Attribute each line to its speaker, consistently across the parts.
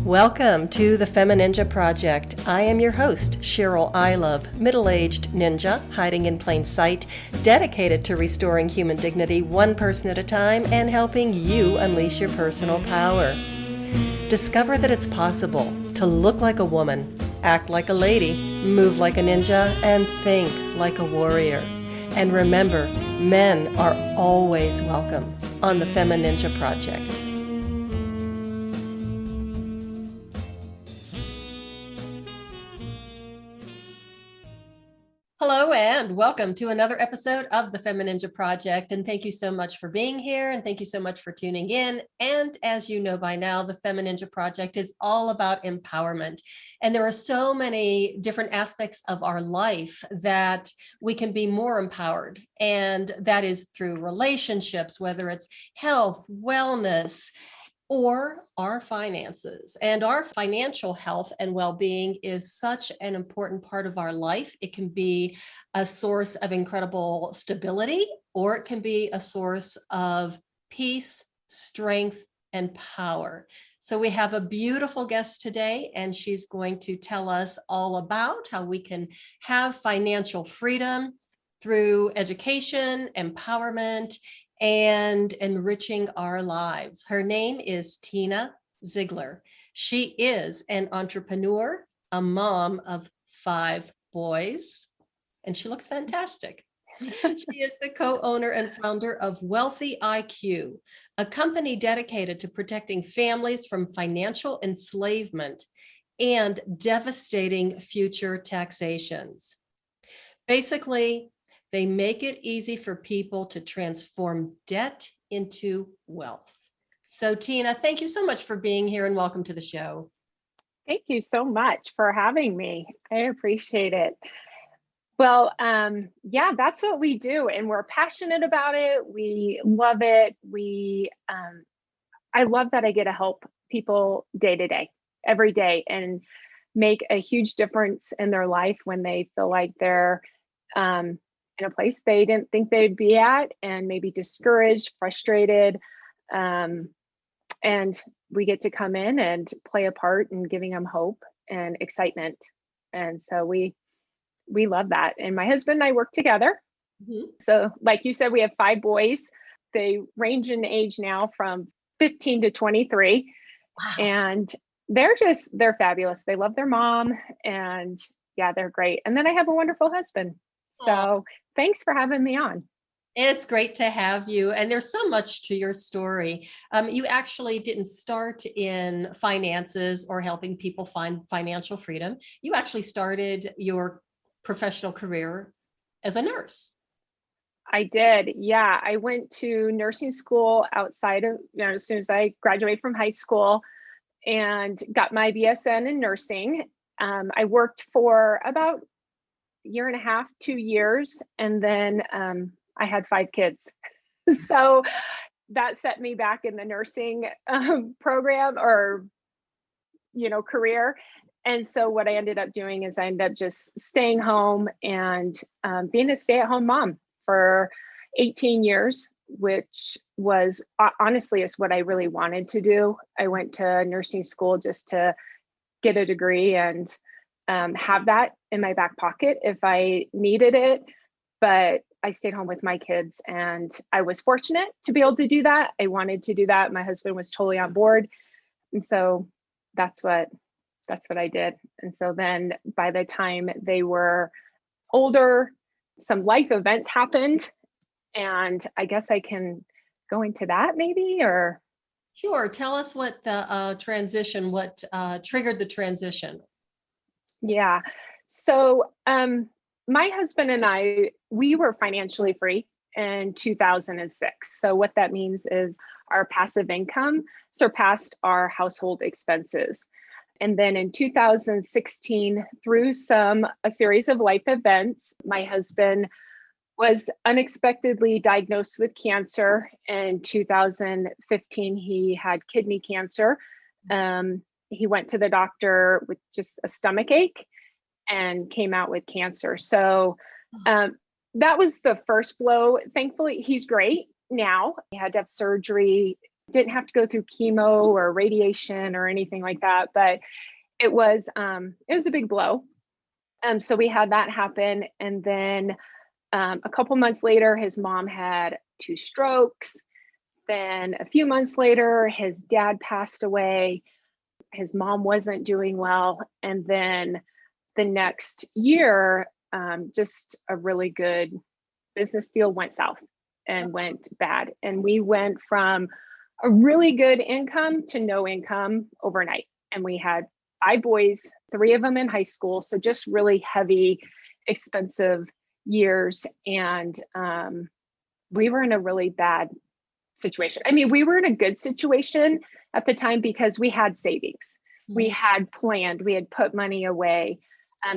Speaker 1: Welcome to the FemiNinja Project. I am your host, Cheryl I Love, middle-aged ninja hiding in plain sight, dedicated to restoring human dignity one person at a time and helping you unleash your personal power. Discover that it's possible to look like a woman, act like a lady, move like a ninja, and think like a warrior. And remember, men are always welcome on the FemiNinja Project. Hello and welcome to another episode of the FemiNinja Project. And thank you so much for being here. And thank you so much for tuning in. And as you know by now, the FemiNinja Project is all about empowerment. And there are so many different aspects of our life that we can be more empowered. And that is through relationships, whether it's health, wellness, or our finances. And our financial health and well-being is such an important part of our life. It can be a source of incredible stability, or it can be a source of peace, strength, and power. So we have a beautiful guest today, and she's going to tell us all about how we can have financial freedom through education, empowerment, and enriching our lives. Her name is Tina Ziegler. She is an entrepreneur, a mom of 5 boys, and she looks fantastic. She is the co-owner and founder of WealthyIQ, a company dedicated to protecting families from financial enslavement and devastating future taxations. Basically, they make it easy for people to transform debt into wealth. So Tina, thank you so much for being here and welcome to the show.
Speaker 2: Thank you so much for having me. I appreciate it. Well, yeah, that's what we do, and we're passionate about it. We love it. I love that I get to help people day to day, every day, and make a huge difference in their life when they feel like they're in a place they didn't think they'd be at, and maybe discouraged, frustrated. And we get to come in and play a part in giving them hope and excitement. And so we love that. And my husband and I work together. Mm-hmm. So like you said, we have 5 boys. They range in age now from 15 to 23. Wow. And they're fabulous. They love their mom, and yeah, they're great. And then I have a wonderful husband. So thanks for having me on.
Speaker 1: It's great to have you. And there's so much to your story. You actually didn't start in finances or helping people find financial freedom. You actually started your professional career as a nurse.
Speaker 2: I did. Yeah. I went to nursing school outside of, as soon as I graduated from high school, and got my BSN in nursing. I worked for about 1.5 to 2 years. And then I had 5 kids. So that set me back in the nursing program or, career. And so what I ended up doing is I ended up just staying home and being a stay-at-home mom for 18 years, which was honestly is what I really wanted to do. I went to nursing school just to get a degree and have that in my back pocket if I needed it. But I stayed home with my kids, and I was fortunate to be able to do that. I wanted to do that. My husband was totally on board. And so that's what I did. And so then by the time they were older, some life events happened. And I guess I can go into that maybe, or.
Speaker 1: Sure. Tell us what the transition, what triggered the transition.
Speaker 2: Yeah. So my husband and I, we were financially free in 2006. So what that means is our passive income surpassed our household expenses. And then in 2016, through a series of life events, my husband was unexpectedly diagnosed with cancer. In 2015, he had kidney cancer. He went to the doctor with just a stomach ache and came out with cancer. So that was the first blow. Thankfully, he's great now. He had to have surgery Didn't have to go through chemo or radiation or anything like that, but it was a big blow. So we had that happen. And then a couple months later, his mom had 2 strokes. Then a few months later, his dad passed away. His mom wasn't doing well. And then the next year, just a really good business deal went south and went bad. And we went from a really good income to no income overnight. And we had 5 boys, 3 of them in high school. So just really heavy, expensive years. And we were in a really bad situation. I mean, we were in a good situation at the time because we had savings. We had planned, we had put money away.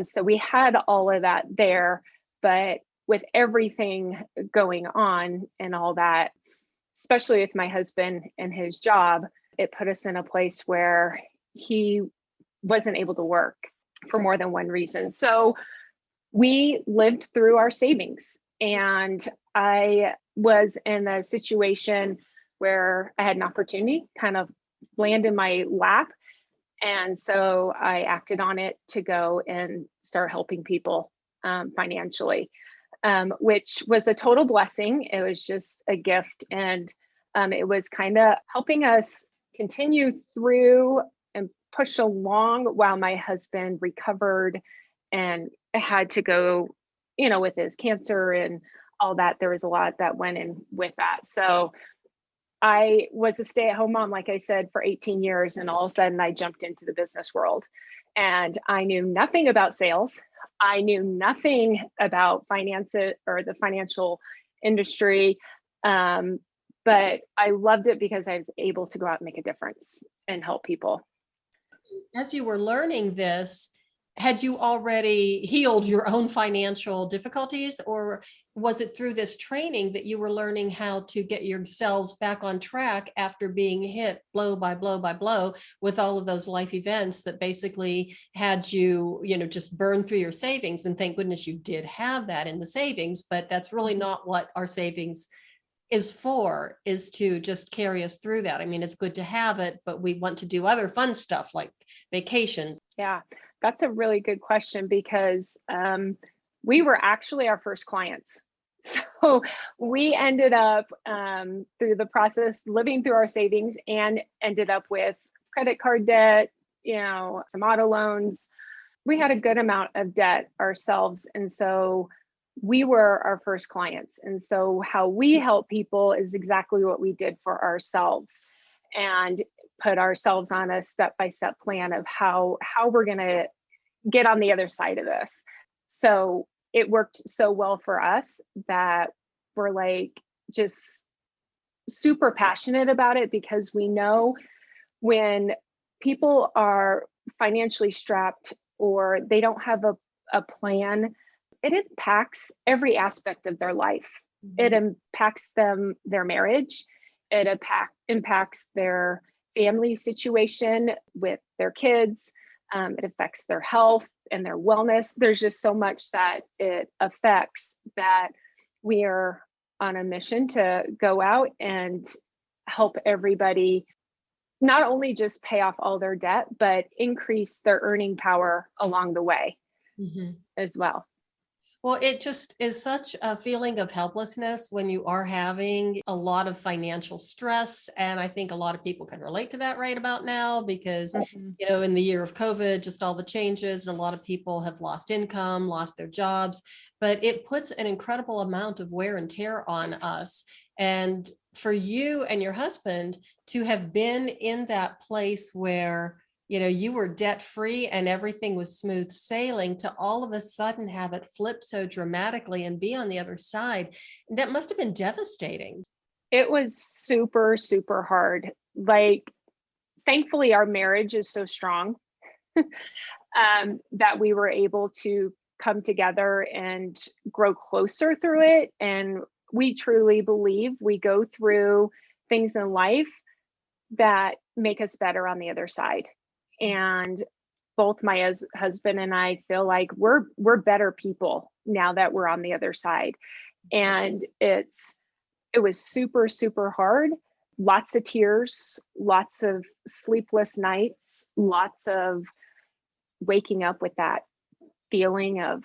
Speaker 2: So we had all of that there, but with everything going on and all that, especially with my husband and his job, it put us in a place where he wasn't able to work for more than one reason. So we lived through our savings, and I was in a situation where I had an opportunity kind of land in my lap. And so I acted on it to go and start helping people financially, which was a total blessing. It was just a gift. And it was kind of helping us continue through and push along while my husband recovered and had to go, with his cancer and all that. There was a lot that went in with that. So I was a stay-at-home mom, like I said, for 18 years. And all of a sudden I jumped into the business world, and I knew nothing about sales. I knew nothing about finance or the financial industry. But I loved it because I was able to go out and make a difference and help people.
Speaker 1: As you were learning this, had you already healed your own financial difficulties, or was it through this training that you were learning how to get yourselves back on track after being hit blow by blow by blow with all of those life events that basically had you, just burn through your savings? And thank goodness you did have that in the savings, but that's really not what our savings is to just carry us through that. I mean, it's good to have it, but we want to do other fun stuff like vacations.
Speaker 2: Yeah, that's a really good question, because we were actually our first clients. So we ended up through the process living through our savings and ended up with credit card debt, some auto loans. We had a good amount of debt ourselves. And so we were our first clients. And so how we help people is exactly what we did for ourselves, and put ourselves on a step-by-step plan of how we're going to get on the other side of this. So it worked so well for us that we're like just super passionate about it, because we know when people are financially strapped or they don't have a plan, it impacts every aspect of their life. It impacts their marriage. It impacts their family situation with their kids. It affects their health and their wellness. There's just so much that it affects, that we are on a mission to go out and help everybody not only just pay off all their debt, but increase their earning power along the way as well.
Speaker 1: Well, it just is such a feeling of helplessness when you are having a lot of financial stress. And I think a lot of people can relate to that right about now, because, in the year of COVID, just all the changes, and a lot of people have lost income, lost their jobs, but it puts an incredible amount of wear and tear on us. And for you and your husband to have been in that place where you were debt free and everything was smooth sailing, to all of a sudden have it flip so dramatically and be on the other side, that must have been devastating.
Speaker 2: It was super, super hard. Like, thankfully, our marriage is so strong that we were able to come together and grow closer through it. And we truly believe we go through things in life that make us better on the other side. And both my husband and I feel like we're better people now that we're on the other side. And it was super, super hard, lots of tears, lots of sleepless nights, lots of waking up with that feeling of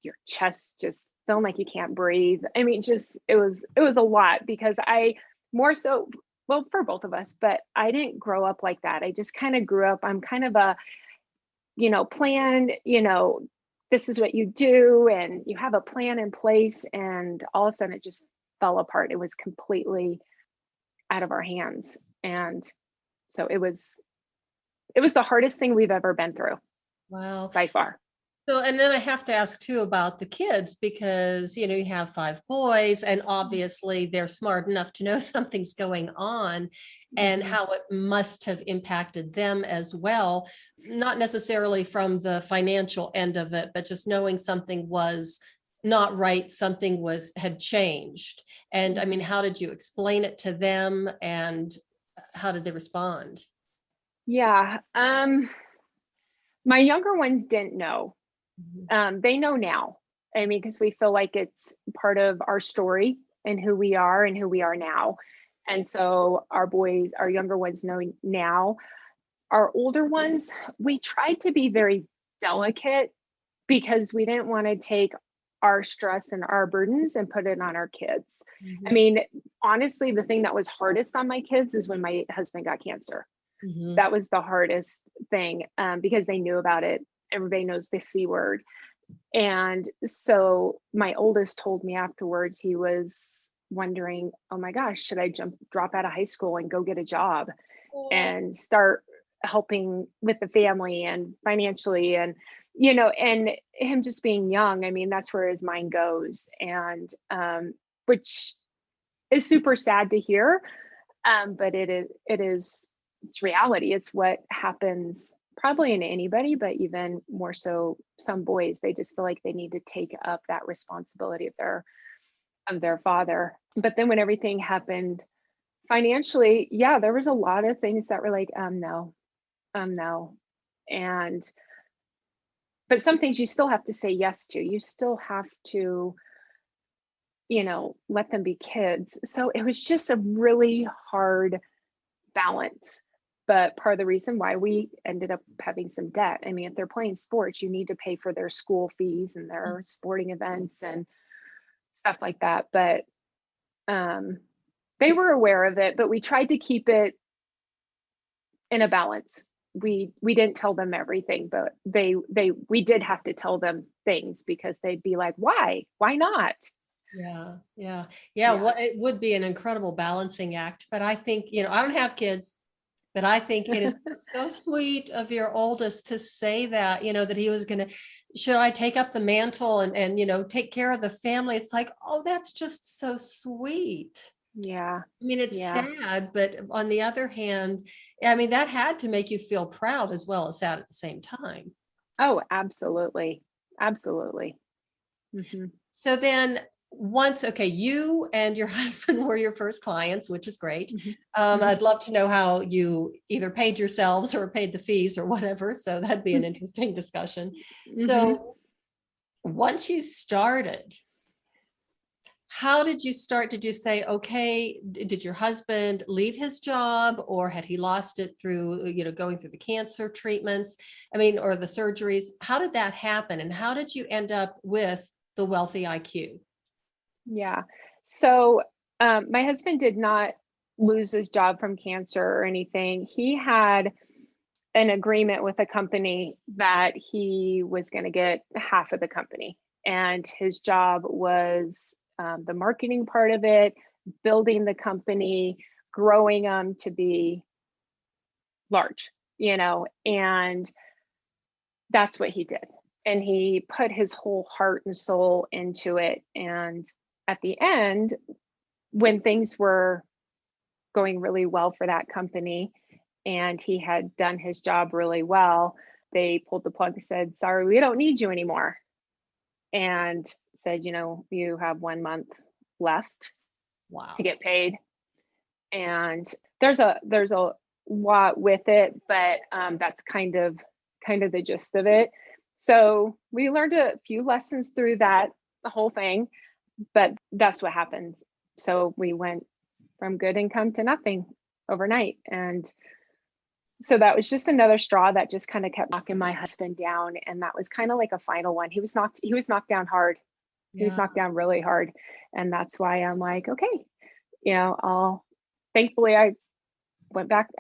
Speaker 2: your chest just feeling like you can't breathe. I mean, just it was a lot, because I more so, well, for both of us, but I didn't grow up like that. I just kind of grew up, I'm kind of a, plan, this is what you do, and you have a plan in place, and all of a sudden it just fell apart. It was completely out of our hands. And so it was the hardest thing we've ever been through.
Speaker 1: Wow.
Speaker 2: By far.
Speaker 1: So, and then I have to ask too about the kids, because, you have 5 boys, and obviously they're smart enough to know something's going on, and how it must have impacted them as well. Not necessarily from the financial end of it, but just knowing something was not right, something had changed. And I mean, how did you explain it to them, and how did they respond?
Speaker 2: Yeah. My younger ones didn't know. They know now. I mean, because we feel like it's part of our story and who we are now. And so our younger ones know now. Our older ones, we tried to be very delicate, because we didn't want to take our stress and our burdens and put it on our kids. I mean, honestly, the thing that was hardest on my kids is when my husband got cancer. That was the hardest thing, because they knew about it. Everybody knows the C word. And so my oldest told me afterwards, he was wondering, oh my gosh, should I drop out of high school and go get a job and start helping with the family and financially, and and him just being young. I mean, that's where his mind goes. And which is super sad to hear. But it's reality. It's what happens probably in anybody, but even more so some boys. They just feel like they need to take up that responsibility of their father. But then when everything happened financially, yeah, there was a lot of things that were like, no. And but some things you still have to say yes to. You still have to, let them be kids. So it was just a really hard balance. But part of the reason why we ended up having some debt. I mean, if they're playing sports, you need to pay for their school fees and their sporting events and stuff like that. But they were aware of it, but we tried to keep it in a balance. We didn't tell them everything, but we did have to tell them things, because they'd be like, why not?
Speaker 1: Yeah. Well, it would be an incredible balancing act. But I think, I don't have kids, but I think it is so sweet of your oldest to say that, that he was going to, should I take up the mantle and take care of the family? It's like, oh, that's just so sweet.
Speaker 2: Yeah.
Speaker 1: I mean, it's sad, but on the other hand, I mean, that had to make you feel proud as well as sad at the same time.
Speaker 2: Oh, absolutely.
Speaker 1: So then okay, you and your husband were your first clients, which is great. I'd love to know how you either paid yourselves or paid the fees or whatever. So that'd be an interesting discussion. So once you started, how did you start? Did you say, okay, did your husband leave his job, or had he lost it through, going through the cancer treatments? I mean, or the surgeries? How did that happen? And how did you end up with the WealthyIQ?
Speaker 2: Yeah. So my husband did not lose his job from cancer or anything. He had an agreement with a company that he was going to get half of the company. And his job was the marketing part of it, building the company, growing them to be large, and that's what he did. And he put his whole heart and soul into it. And at the end, when things were going really well for that company and he had done his job really well, they pulled the plug and said, sorry, we don't need you anymore. And said, you have 1 month left to get paid. And there's a lot with it, but that's kind of the gist of it. So we learned a few lessons through the whole thing, but that's what happened. So we went from good income to nothing overnight. And so that was just another straw that just kind of kept knocking my husband down. And that was kind of like a final one. He was knocked down hard. He was
Speaker 1: Yeah.
Speaker 2: knocked down really hard. And that's why I'm like, okay, thankfully I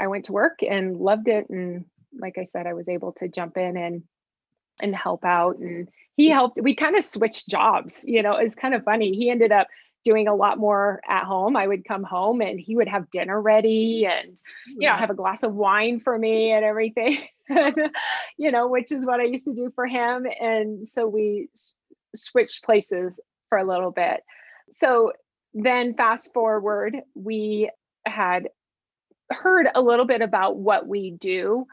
Speaker 2: went to work and loved it. And like I said, I was able to jump in and help out. And he helped. We kind of switched jobs. It's kind of funny. He ended up doing a lot more at home. I would come home and he would have dinner ready and, have a glass of wine for me and everything, which is what I used to do for him. And so we switched places for a little bit. So then fast forward, we had heard a little bit about what we do.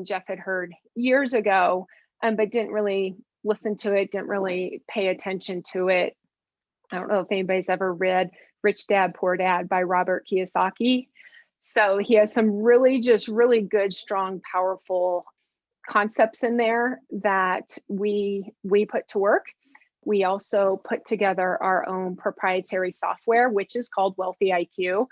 Speaker 2: Jeff had heard years ago, but didn't really listen to it, didn't really pay attention to it. I don't know if anybody's ever read Rich Dad, Poor Dad by Robert Kiyosaki. So he has some really good, strong, powerful concepts in there that we put to work. We also put together our own proprietary software, which is called WealthyIQ.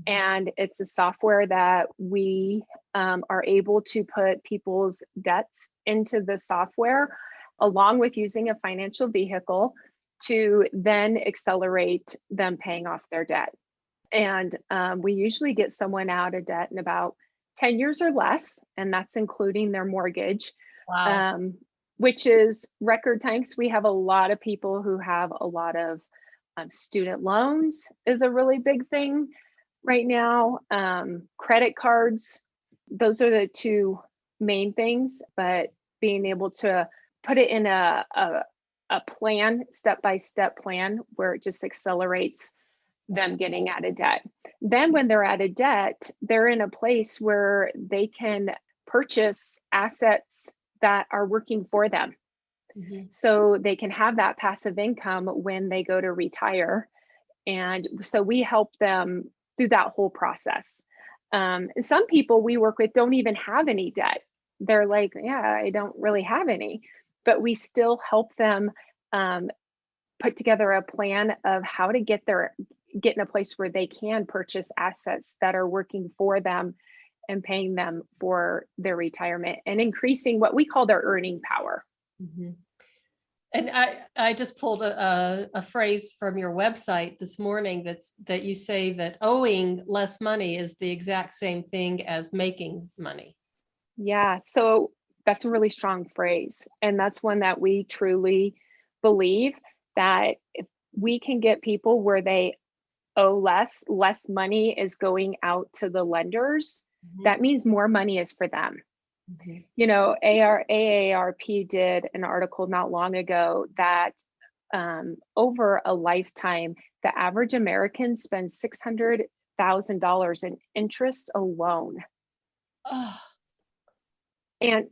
Speaker 2: And it's a software that we are able to put people's debts into the software, along with using a financial vehicle to then accelerate them paying off their debt. And we usually get someone out of debt in about 10 years or less, and that's including their mortgage.
Speaker 1: Wow.
Speaker 2: Which is record times. We have a lot of people who have a lot of student loans is a really big thing right now. Credit cards, those are the two main things, but being able to put it in a plan, step-by-step plan where it just accelerates them getting out of debt. Then when they're out of debt, they're in a place where they can purchase assets that are working for them. Mm-hmm. So they can have that passive income when they go to retire. And so we help them through that whole process. Some people we work with don't even have any debt. They're like, yeah, I don't really have any, but we still help them put together a plan of how to get in a place where they can purchase assets that are working for them and paying them for their retirement and increasing what we call their earning power.
Speaker 1: Mm-hmm. And I just pulled a phrase from your website this morning that you say that owing less money is the exact same thing as making money.
Speaker 2: Yeah, so that's a really strong phrase. And that's one that we truly believe that if we can get people where they owe less money is going out to the lenders, that means more money is for them. Mm-hmm. AARP did an article not long ago that over a lifetime, the average American spends $600,000 in interest alone. Oh. And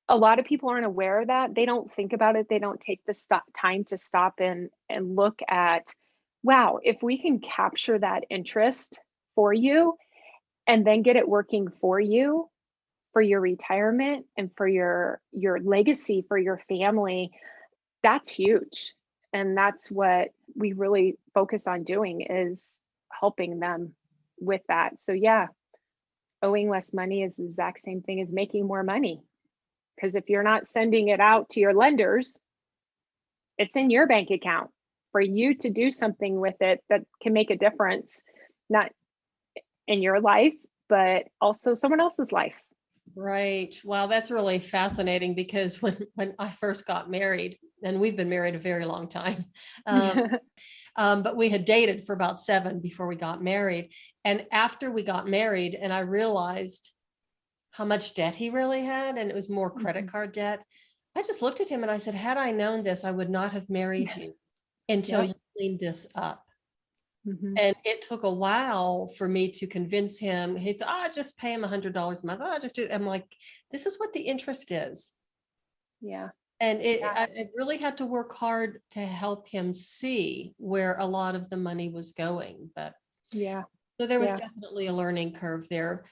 Speaker 2: a lot of people aren't aware of that. They don't think about it. They don't take the time to stop and look at, wow, if we can capture that interest for you and then get it working for you, for your retirement and for your legacy, for your family, that's huge. And that's what we really focus on doing, is helping them with that. So yeah, owing less money is the exact same thing as making more money. Because if you're not sending it out to your lenders, it's in your bank account for you to do something with it that can make a difference, not in your life, but also someone else's life.
Speaker 1: Right. Wow, that's really fascinating, because when I first got married, and we've been married a very long time, but we had dated for about 7 before we got married. And after we got married and I realized how much debt he really had, and it was more credit card debt, I just looked at him and I said, had I known this, I would not have married you until you cleaned this up. Mm-hmm. And it took a while for me to convince him. He's, just pay him $100 a month. Just do. I'm like, this is what the interest is.
Speaker 2: Yeah.
Speaker 1: And I really had to work hard to help him see where a lot of the money was going. But
Speaker 2: yeah,
Speaker 1: so there was definitely a learning curve there.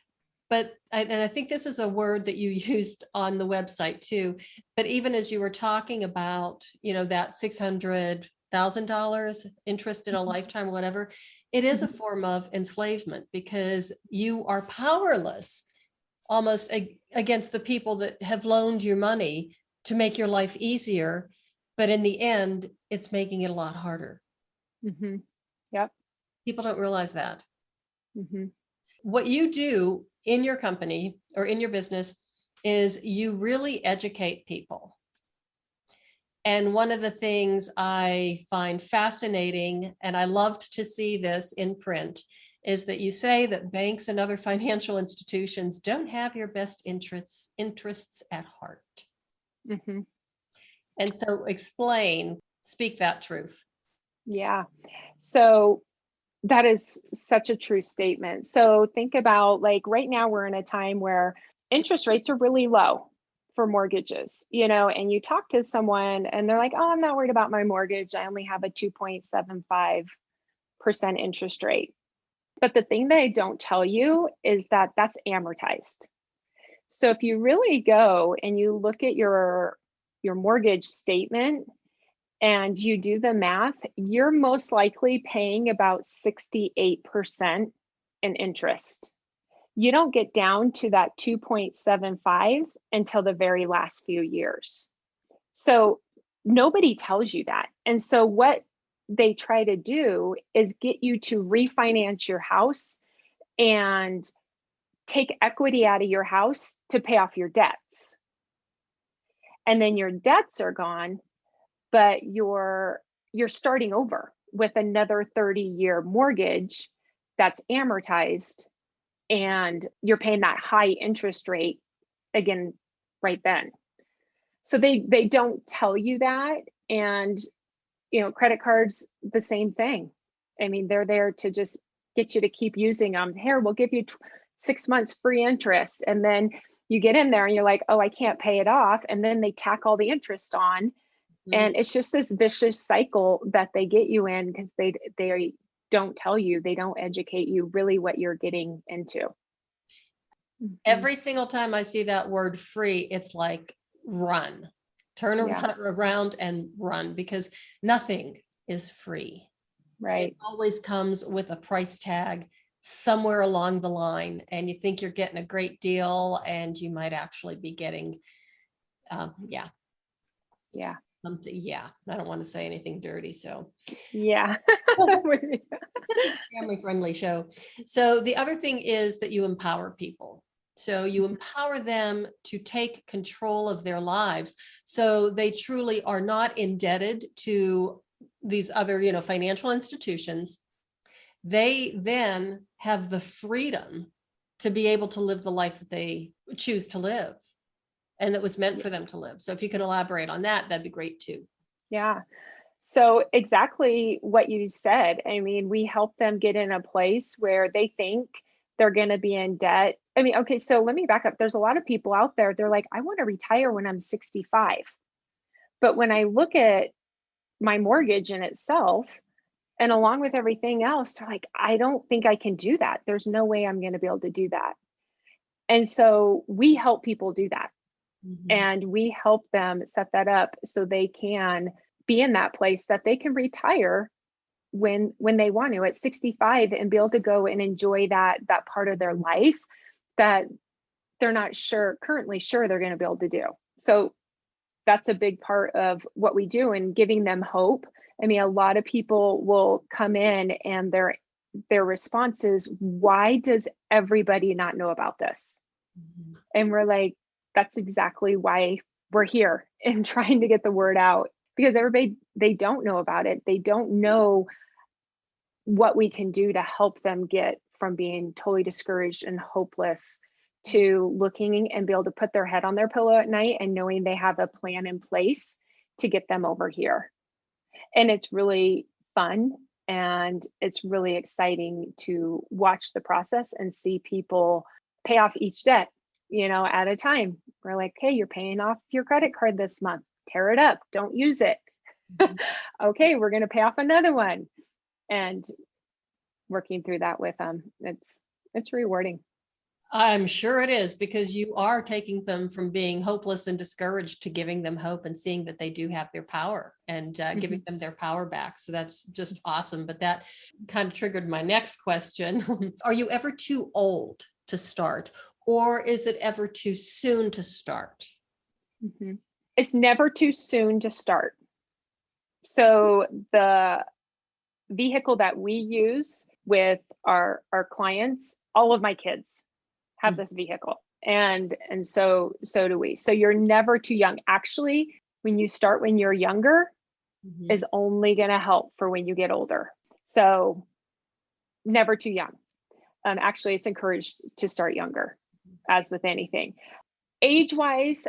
Speaker 1: But I think this is a word that you used on the website too. But even as you were talking about, that $600,000 interest in a lifetime, whatever, it is a form of enslavement because you are powerless almost against the people that have loaned you money to make your life easier. But in the end, it's making it a lot harder.
Speaker 2: Mm-hmm. Yep.
Speaker 1: People don't realize that.
Speaker 2: Mm-hmm.
Speaker 1: What you do in your company or in your business is you really educate people. And one of the things I find fascinating, and I loved to see this in print, is that you say that banks and other financial institutions don't have your best interests at heart.
Speaker 2: Mm-hmm.
Speaker 1: And so speak that truth.
Speaker 2: Yeah. So that is such a true statement. So think about, like, right now we're in a time where interest rates are really low for mortgages, and you talk to someone and they're like, oh, I'm not worried about my mortgage. I only have a 2.75% interest rate. But the thing that I don't tell you is that that's amortized. So if you really go and you look at your mortgage statement and you do the math, you're most likely paying about 68% in interest. You don't get down to that 2.75 until the very last few years. So nobody tells you that. And so what they try to do is get you to refinance your house and take equity out of your house to pay off your debts. And then your debts are gone, but you're starting over with another 30-year mortgage that's amortized, and you're paying that high interest rate again right then. So they don't tell you that. And credit cards, the same thing. I mean, they're there to just get you to keep using them. Here, we'll give you 6 months free interest, and then you get in there and you're like, oh, I can't pay it off, and then they tack all the interest on. And it's just this vicious cycle that they get you in because they don't tell you, they don't educate you really what you're getting into.
Speaker 1: Every single time I see that word free, it's like run, turn around and run, because nothing is free.
Speaker 2: Right.
Speaker 1: It always comes with a price tag somewhere along the line, and you think you're getting a great deal, and you might actually be getting, something. Yeah, I don't want to say anything dirty, so
Speaker 2: yeah.
Speaker 1: this is a family-friendly show. So the other thing is that you empower people. So you empower them to take control of their lives, so they truly are not indebted to these other, financial institutions. They then have the freedom to be able to live the life that they choose to live and that was meant for them to live. So if you can elaborate on that, that'd be great too.
Speaker 2: Yeah. So exactly what you said. I mean, we help them get in a place where they think they're going to be in debt. I mean, okay, so let me back up. There's a lot of people out there, they're like, I want to retire when I'm 65. But when I look at my mortgage in itself, and along with everything else, they're like, I don't think I can do that. There's no way I'm going to be able to do that. And so we help people do that. And we help them set that up so they can be in that place that they can retire when they want to at 65 and be able to go and enjoy that part of their life that they're not currently sure they're going to be able to do. So that's a big part of what we do, and giving them hope. I mean, a lot of people will come in and their response is, why does everybody not know about this? And we're like, that's exactly why we're here and trying to get the word out, because everybody, they don't know about it. They don't know what we can do to help them get from being totally discouraged and hopeless to looking and be able to put their head on their pillow at night and knowing they have a plan in place to get them over here. And it's really fun, and it's really exciting to watch the process and see people pay off each debt, at a time. We're like, hey, you're paying off your credit card this month. Tear it up. Don't use it. Okay, we're going to pay off another one. And working through that with them, it's rewarding.
Speaker 1: I'm sure it is, because you are taking them from being hopeless and discouraged to giving them hope and seeing that they do have their power and giving them their power back. So that's just awesome. But that kind of triggered my next question. Are you ever too old to start, or is it ever too soon to start?
Speaker 2: Mm-hmm. It's never too soon to start. So the vehicle that we use with our clients, all of my kids have this vehicle, and so do we. So you're never too young. Actually, when you start when you're younger, is only going to help for when you get older. So never too young. Actually, it's encouraged to start younger, as with anything. Age-wise,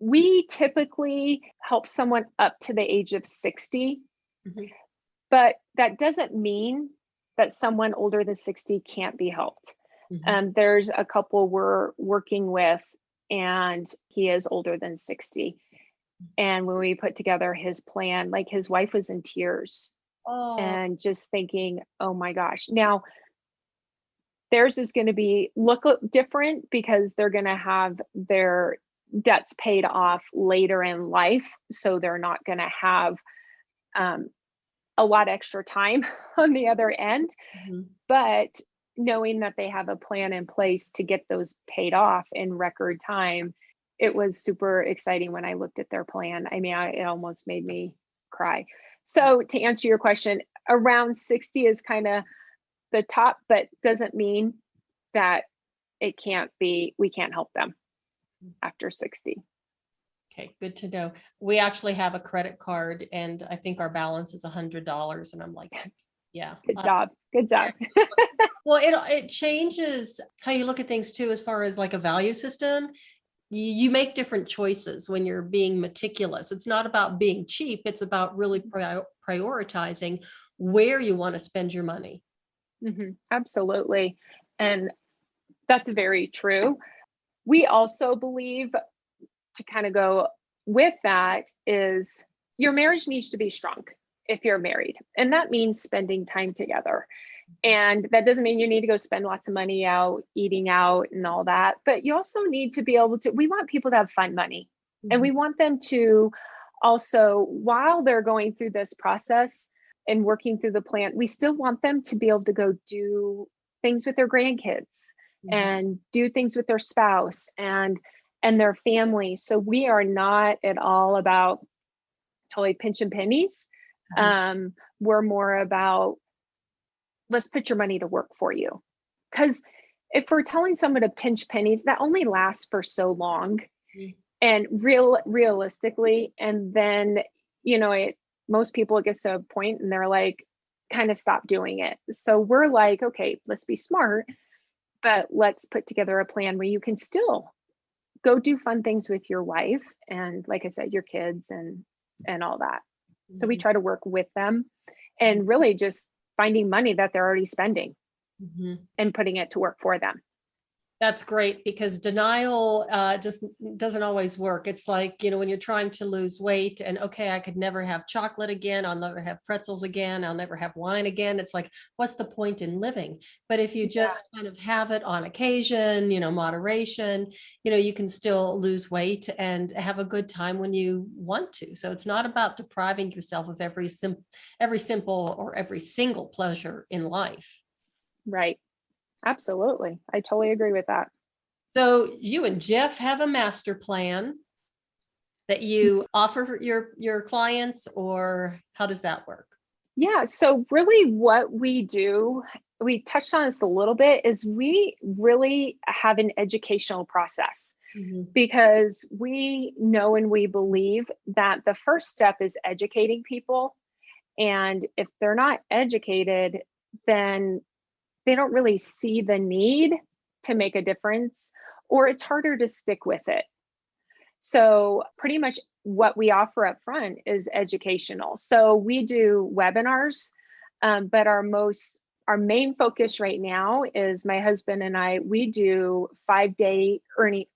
Speaker 2: we typically help someone up to the age of 60, but that doesn't mean that someone older than 60 can't be helped. There's a couple we're working with, and he is older than 60. And when we put together his plan, like, his wife was in tears and just thinking, oh my gosh. Now, theirs is going to look different because they're going to have their debts paid off later in life. So they're not going to have a lot extra time on the other end. But knowing that they have a plan in place to get those paid off in record time, it was super exciting when I looked at their plan. I mean, it almost made me cry. So to answer your question, around 60 is kind of the top, but doesn't mean that we can't help them after 60.
Speaker 1: Okay, good to know. We actually have a credit card, and I think our balance is $100. And I'm like, yeah.
Speaker 2: Good job. Good job.
Speaker 1: Well, it changes how you look at things too, as far as like a value system. You make different choices when you're being meticulous. It's not about being cheap. It's about really prioritizing where you want to spend your money.
Speaker 2: Absolutely. And that's very true. We also believe, to kind of go with that, is your marriage needs to be strong if you're married. And that means spending time together. And that doesn't mean you need to go spend lots of money out, eating out and all that. But you also need to be able to, we want people to have fun money. And we want them to also, while they're going through this process and working through the plan, we still want them to be able to go do things with their grandkids and do things with their spouse and their family. So we are not at all about totally pinching pennies. We're more about, let's put your money to work for you. Because if we're telling someone to pinch pennies, that only lasts for so long. And realistically, and then, most people, it gets to a point and they're like, kind of stop doing it. So we're like, okay, let's be smart, but let's put together a plan where you can still go do fun things with your wife and, like I said, your kids and all that. So we try to work with them and really just finding money that they're already spending and putting it to work for them.
Speaker 1: That's great, because denial just doesn't always work. It's like, when you're trying to lose weight and, okay, I could never have chocolate again. I'll never have pretzels again. I'll never have wine again. It's like, what's the point in living? But if you just kind of have it on occasion, moderation, you can still lose weight and have a good time when you want to. So it's not about depriving yourself of every simple or every single pleasure in life.
Speaker 2: Right. Absolutely. I totally agree with that.
Speaker 1: So you and Jeff have a master plan that you offer your clients, or how does that work?
Speaker 2: Yeah. So really what we do, we touched on this a little bit, is we really have an educational process because we know and we believe that the first step is educating people. And if they're not educated, then they don't really see the need to make a difference, or it's harder to stick with it. So pretty much what we offer up front is educational. So we do webinars, but our main focus right now is my husband and I, we do 5-day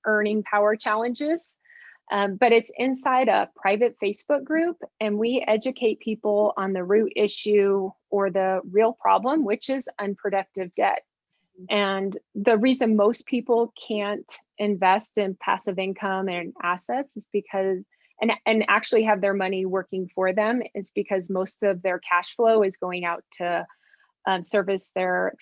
Speaker 2: earning power challenges. But it's inside a private Facebook group, and we educate people on the root issue or the real problem, which is unproductive debt. And the reason most people can't invest in passive income and assets is because, and actually have their money working for them, is because most of their cash flow is going out to service their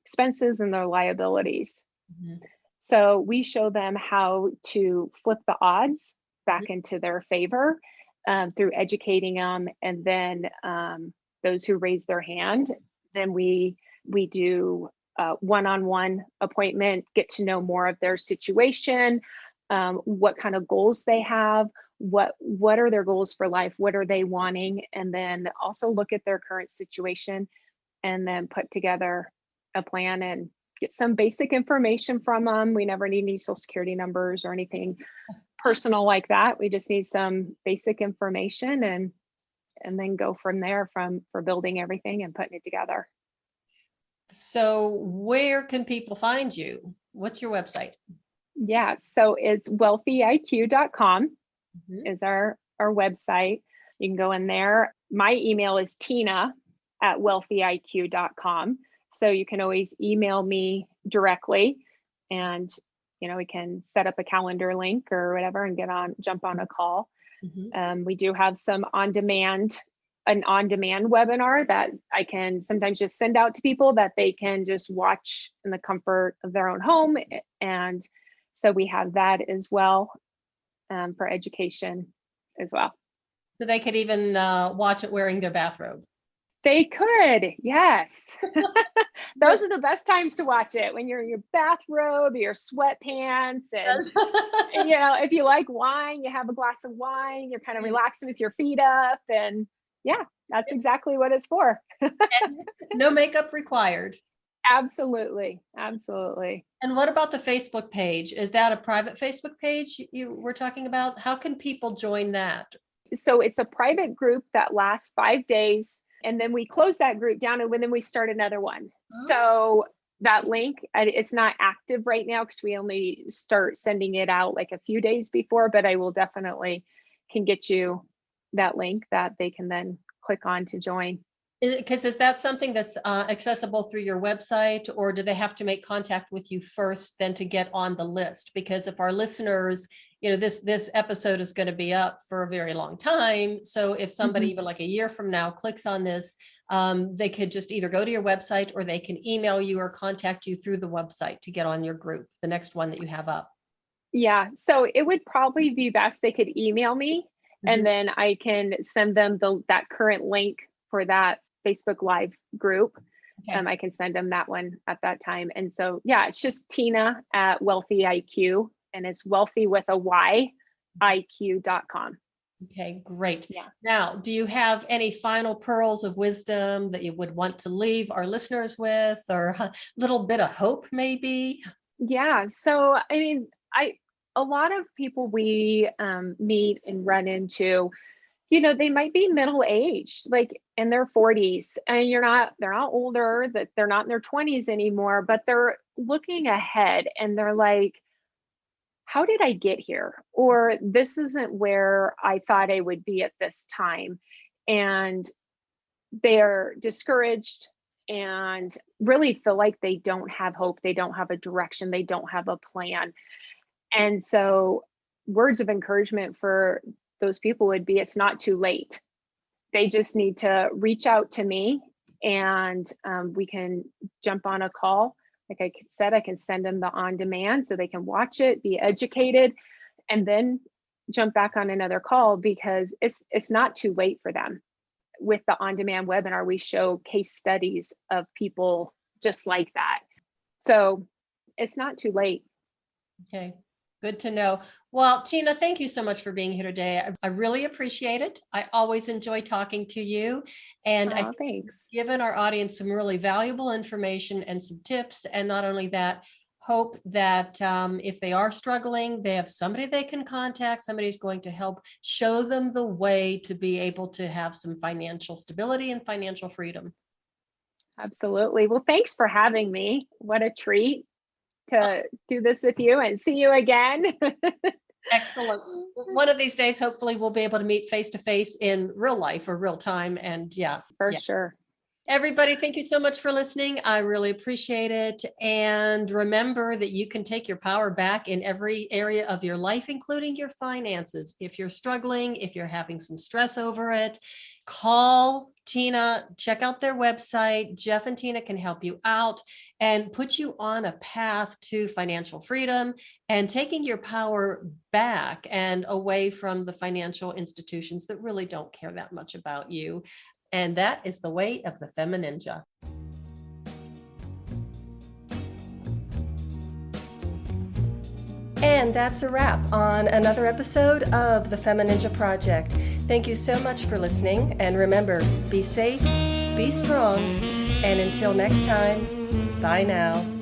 Speaker 2: expenses and their liabilities.
Speaker 1: Mhm.
Speaker 2: So we show them how to flip the odds back into their favor through educating them, and then those who raise their hand, then we do a one-on-one appointment, get to know more of their situation, what kind of goals they have, what are their goals for life, what are they wanting, and then also look at their current situation and then put together a plan and get some basic information from them. We never need any social security numbers or anything personal like that. We just need some basic information and then go from there for building everything and putting it together.
Speaker 1: So where can people find you? What's your website?
Speaker 2: Yeah, so it's WealthyIQ.com
Speaker 1: Mhm.
Speaker 2: is our website. You can go in there. My email is tina@wealthyiq.com. So you can always email me directly, and we can set up a calendar link or whatever and jump on a call.
Speaker 1: Mhm.
Speaker 2: We do have an on-demand webinar that I can sometimes just send out to people that they can just watch in the comfort of their own home. And so we have that as well for education as well.
Speaker 1: So they could even watch it wearing their bathrobe.
Speaker 2: They could, yes. Those are the best times to watch it, when you're in your bathrobe, your sweatpants, and
Speaker 1: Yes.
Speaker 2: if you like wine, you have a glass of wine, you're kind of relaxing with your feet up, and yeah, that's exactly what it's for.
Speaker 1: And no makeup required.
Speaker 2: Absolutely, absolutely.
Speaker 1: And what about the Facebook page? Is that a private Facebook page you were talking about? How can people join that?
Speaker 2: So it's a private group that lasts 5 days, and then we close that group down, and then we start another one. So that link, it's not active right now because we only start sending it out like a few days before, but I will definitely can get you that link that they can then click on to join.
Speaker 1: Because is that something that's accessible through your website, or do they have to make contact with you first, then to get on the list? Because if our listeners, this episode is going to be up for a very long time. So if somebody even like a year from now clicks on this, they could just either go to your website or they can email you or contact you through the website to get on your group, the next one that you have up.
Speaker 2: Yeah, so it would probably be best they could email me, and then I can send them that current link for that Facebook Live group.
Speaker 1: Okay.
Speaker 2: I can send them that one at that time. And so, yeah, it's just tina@wealthyIQ, and it's wealthy with a Y, IQ.com.
Speaker 1: Okay, great.
Speaker 2: Yeah.
Speaker 1: Now, do you have any final pearls of wisdom that you would want to leave our listeners with, or a little bit of hope maybe?
Speaker 2: Yeah. So, I mean, a lot of people we meet and run into, they might be middle aged, like in their 40s, and they're not older, that they're not in their 20s anymore, but they're looking ahead and they're like, how did I get here? Or this isn't where I thought I would be at this time. And they're discouraged and really feel like they don't have hope. They don't have a direction. They don't have a plan. And so, words of encouragement for those people would be, it's not too late. They just need to reach out to me, and we can jump on a call. Like I said, I can send them the on demand so they can watch it, be educated, and then jump back on another call, because it's not too late for them. With the on demand webinar, we show case studies of people just like that. So it's not too late.
Speaker 1: Okay, good to know. Well, Tina, thank you so much for being here today. I really appreciate it. I always enjoy talking to you. And I think
Speaker 2: Thanks.
Speaker 1: you've given our audience some really valuable information and some tips. And not only that, hope that if they are struggling, they have somebody they can contact, somebody's going to help show them the way to be able to have some financial stability and financial freedom.
Speaker 2: Absolutely. Well, thanks for having me. What a treat to do this with you, and see you again.
Speaker 1: Excellent. One of these days, hopefully we'll be able to meet face to face in real life or real time. And
Speaker 2: For sure.
Speaker 1: Everybody, thank you so much for listening. I really appreciate it. And remember that you can take your power back in every area of your life, including your finances. If you're struggling, if you're having some stress over it, call Tina, check out their website. Jeff and Tina can help you out and put you on a path to financial freedom and taking your power back and away from the financial institutions that really don't care that much about you. And that is the way of the FemiNinja. And that's a wrap on another episode of the FemiNinja Project. Thank you so much for listening. And remember, be safe, be strong, and until next time, bye now.